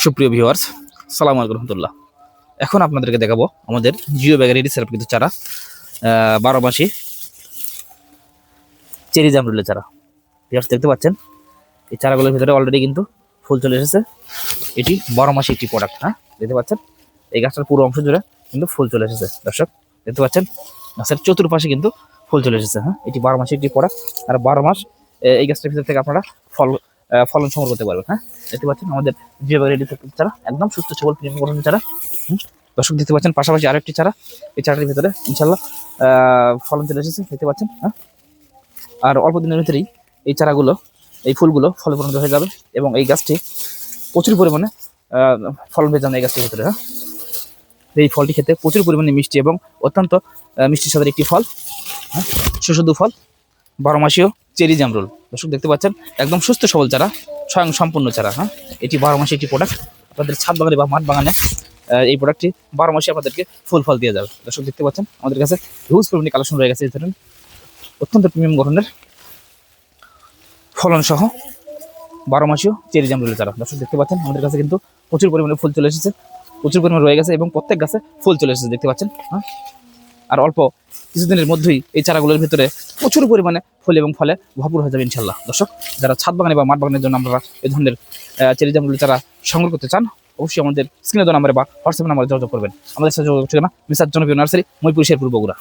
সুপ্রিয় ভিউয়ার্স, সালাম আলাইকুম রহমতুল্লাহ। এখন আপনাদেরকে দেখাবো আমাদের জিও ব্যাগের রেডি সেটআপ কিন্তু চারা 12 মাসি চেরি জামরুলের চারা। ভিউয়ার্স দেখতে পাচ্ছেন এই চারাগুলোর ভিতরে অলরেডি কিন্তু ফুল চলে এসেছে। এটি 12 মাসি একটি প্রোডাক্ট। দেখতে পাচ্ছেন এই গাছটার পুরো অংশ জুড়ে কিন্তু ফুল চলে এসেছে। দর্শক দেখতে পাচ্ছেন গাছের চতুর্পাশে কিন্তু ফুল চলে এসেছে। এটি 12 মাসি একটি প্রোডাক্ট, আর 12 মাস এই গাছটার ভিতর থেকে আপনারা ফলন সংগ্রহ করতে পারবেন। দেখতে পাচ্ছেন আমাদের জিও ব্যাগ রেডি চারা একদম সুস্থ সবল প্রিমিয়াম গঠনের চারা। দর্শক দেখতে পাচ্ছেন পাশাপাশি আরেকটি চারা, এই চারাটির ভিতরে ইনশাল্লাহ ফলন চলে এসেছে। দেখতে পাচ্ছেন আর অল্প দিনের ভিতরেই এই চারাগুলো এই ফুলগুলো ফলে পরিণত হয়ে যাবে এবং এই গাছটি প্রচুর পরিমাণে ফলন পেয়ে যান এই গাছটির ভিতরে। এই ফলটি খেতে প্রচুর পরিমাণে মিষ্টি এবং অত্যন্ত মিষ্টির সাথে একটি ফল, সুস্বাদু ফল, 12 মাসীয় চেরি জামরুল। দর্শক দেখতে পাচ্ছেন একদম সুস্থ সবল চারা, স্বয়ং সম্পূর্ণ চারা। এটি 12 মাসি একটি প্রোডাক্ট। আপনাদের ছাদ বাগানে বা মাঠ বাগানে এই প্রোডাক্টটি 12 মাসে আপনাদেরকে ফুল ফল দিয়ে যাবে। দর্শক দেখতে পাচ্ছেন আমাদের কাছে হিউজ পরিমাণে কালেকশন রয়ে গেছে এই ধরনের অত্যন্ত প্রিমিয়াম গঠনের ফলন সহ 12 মাসীয় চেরি জামরুলের চারা। দর্শক দেখতে পাচ্ছেন আমাদের কাছে কিন্তু প্রচুর পরিমাণে ফুল চলে এসেছে, প্রচুর পরিমাণে রয়ে গেছে এবং প্রত্যেক গাছে ফুল চলে এসেছে। দেখতে পাচ্ছেন আর অল্প কিছুদিনের মধ্যেই এই চারাগুলোর ভিতরে প্রচুর পরিমাণে ফুল এবং ফলে ভরপুর হয়ে যাবে ইনশাল্লাহ। দর্শক যারা ছাদ বাগানে বা মাঠ বাগানের জন্য আপনারা এই ধরনের চেরি জামরুলের চারা সংগ্রহ করতে চান, অবশ্যই আমাদের স্ক্রিনে দেওয়া নাম্বারে বা হোয়াটসঅ্যাপ নাম্বারে যোগাযোগ করবেন। আমাদের সাথে যোগাযোগ ঠিকানা মিসার জনপ্রিয় নার্সারি, মইপুর শেরপুর, বগুড়া।